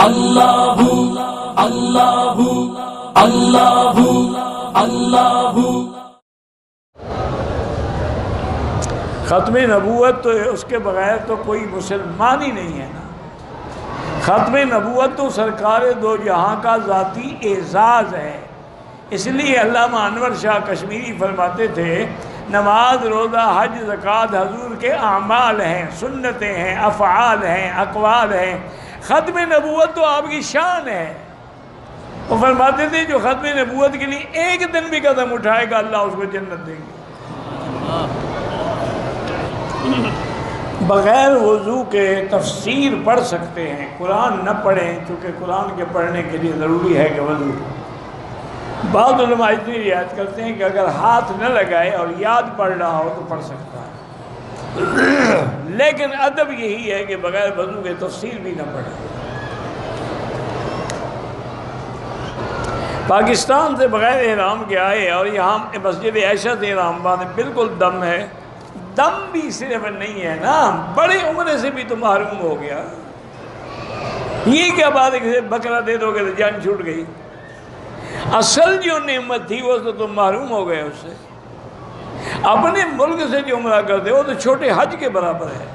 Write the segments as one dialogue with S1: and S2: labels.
S1: اللہ اللہ اللہ اللہ۔
S2: ختم نبوت تو اس کے بغیر تو کوئی مسلمان ہی نہیں ہے نا۔ ختم نبوت تو سرکار دو جہاں کا ذاتی اعزاز ہے۔ اس لیے علامہ انور شاہ کشمیری فرماتے تھے نماز روزہ حج زکوٰۃ حضور کے اعمال ہیں، سنتیں ہیں، افعال ہیں، اقوال ہیں۔ ختم نبوت تو آپ کی شان ہے۔ وہ فرماتے تھے جو ختم نبوت کے لیے ایک دن بھی قدم اٹھائے گا اللہ اس کو جنت دیں گے۔ بغیر وضو کے تفسیر پڑھ سکتے ہیں، قرآن نہ پڑھیں کیونکہ قرآن کے پڑھنے کے لیے ضروری ہے کہ وضو۔ بعض علماء اتنی رعایت کرتے ہیں کہ اگر ہاتھ نہ لگائے اور یاد پڑھ رہا ہو تو پڑھ سکتا ہے، لیکن ادب یہی ہے کہ بغیر وضو کے تفسیر بھی نہ پڑھے۔ پاکستان سے بغیر احرام کے آئے اور یہاں مسجد عائشہ سے احرام باندھے، بالکل دم ہے۔ دم بھی صرف نہیں ہے نا، بڑے عمرے سے بھی تو محروم ہو گیا۔ یہ کیا بات ہے کہ بکرا دے دو گے تو جان چھوٹ گئی؟ اصل جو نعمت تھی وہ تو تم محروم ہو گئے اس سے۔ اپنے ملک سے جو عمرہ کرتے وہ تو چھوٹے حج کے برابر ہے۔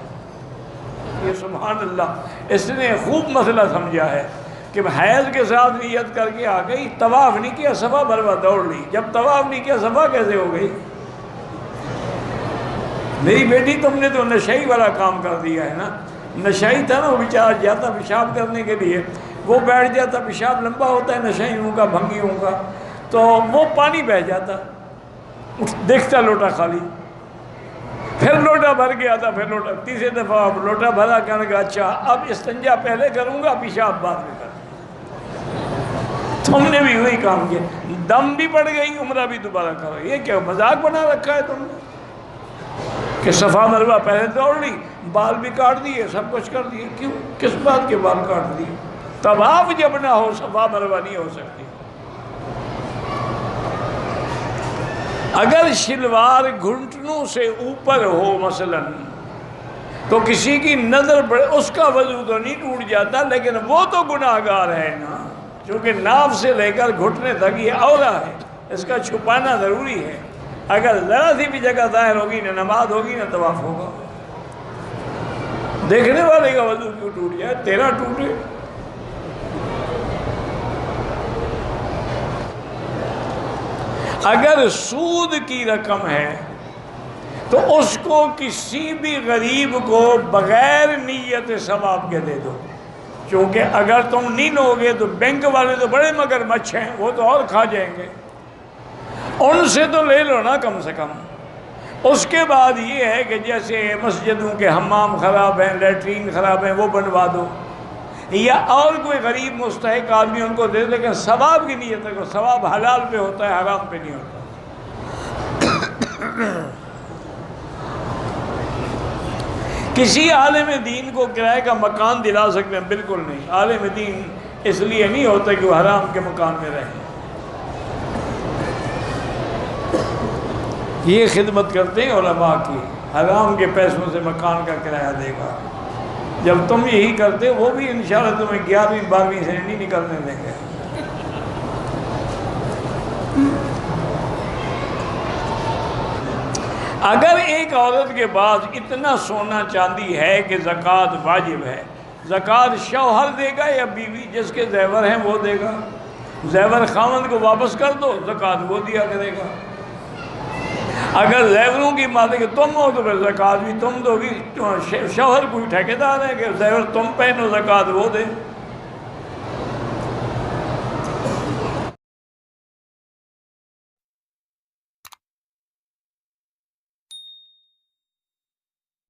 S2: یہ سبحان اللہ، اس نے خوب مسئلہ سمجھا ہے کہ حیض کے ساتھ نیت کر کے آ گئی، طواف نہیں کیا، صفا مروہ دوڑ لی۔ جب طواف نہیں کیا صفا کیسے ہو گئی؟ میری بیٹی تم نے تو نشئی والا کام کر دیا ہے نا۔ نشئی تھا نا، وہ بیچارہ جاتا پیشاب کرنے کے لیے، وہ بیٹھ جاتا، پیشاب لمبا ہوتا ہے نشئیوں کا بھنگیوں کا، تو وہ پانی بہہ جاتا، دیکھتا لوٹا خالی، پھر لوٹا بھر کے آتا، پھر لوٹا، تیسرے دفعہ اب لوٹا بھرا، کہنے لگا اچھا اب استنجا پہلے کروں گا، پیشاب بعد میں کروں گا۔ تم نے بھی وہی کام کیا، دم بھی پڑ گئی، عمرہ بھی دوبارہ کرو۔ یہ کیا مذاق بنا رکھا ہے تم نے کہ صفا مروہ پہلے دوڑ لی، بال بھی کاٹ دیے، سب کچھ کر دیے۔ کیوں؟ کس بات کے بال کاٹ دیے؟ طواف جب نہ ہو صفا مروہ نہیں ہو سکتی۔ اگر شلوار گھنٹنوں سے اوپر ہو مثلا تو کسی کی نظر پڑے، اس کا وضو تو نہیں ٹوٹ جاتا، لیکن وہ تو گناہ گار ہے نا، چونکہ ناف سے لے کر گھٹنے تک یہ عورہ ہے، اس کا چھپانا ضروری ہے۔ اگر ذرا سی بھی جگہ ظاہر ہوگی نہ نماز ہوگی نہ طواف ہوگا۔ دیکھنے والے کا وضو کیوں ٹوٹ جائے؟ تیرا ٹوٹے۔ اگر سود کی رقم ہے تو اس کو کسی بھی غریب کو بغیر نیت ثواب کے دے دو، چونکہ اگر تم نہیں لو گے تو بینک والے تو بڑے مگرمچھ ہیں، وہ تو اور کھا جائیں گے، ان سے تو لے لو نا کم سے کم۔ اس کے بعد یہ ہے کہ جیسے مسجدوں کے حمام خراب ہیں، لیٹرین خراب ہیں، وہ بنوا دو، یا اور کوئی غریب مستحق آدمی ان کو دے دے، لیکن ثواب کی نیت رکھو، ثواب حلال پہ ہوتا ہے، حرام پہ نہیں ہوتا۔ کسی عالم دین کو کرائے کا مکان دلا سکتے ہیں؟ بالکل نہیں۔ عالم دین اس لیے نہیں ہوتا کہ وہ حرام کے مکان میں رہیں، یہ خدمت کرتے ہیں علماء کی، حرام کے پیسوں سے مکان کا کرایہ دے گا۔ جب تم یہی کرتے وہ بھی انشاءاللہ تمہیں 11ویں 12ویں سے نہیں نکلنے دیں گے۔ اگر ایک عورت کے پاس اتنا سونا چاندی ہے کہ زکوٰۃ واجب ہے، زکوٰۃ شوہر دے گا یا بیوی؟ جس کے زیور ہیں وہ دے گا۔ زیور خاوند کو واپس کر دو، زکوٰۃ وہ دیا کرے گا۔ اگر زیوروں کی مالک تم ہو تو پھر زکوٰۃ بھی تم دو گی۔ شوہر کوئی ٹھیکیدار ہے کہ زیور تم پہنو زکوٰۃ وہ دے؟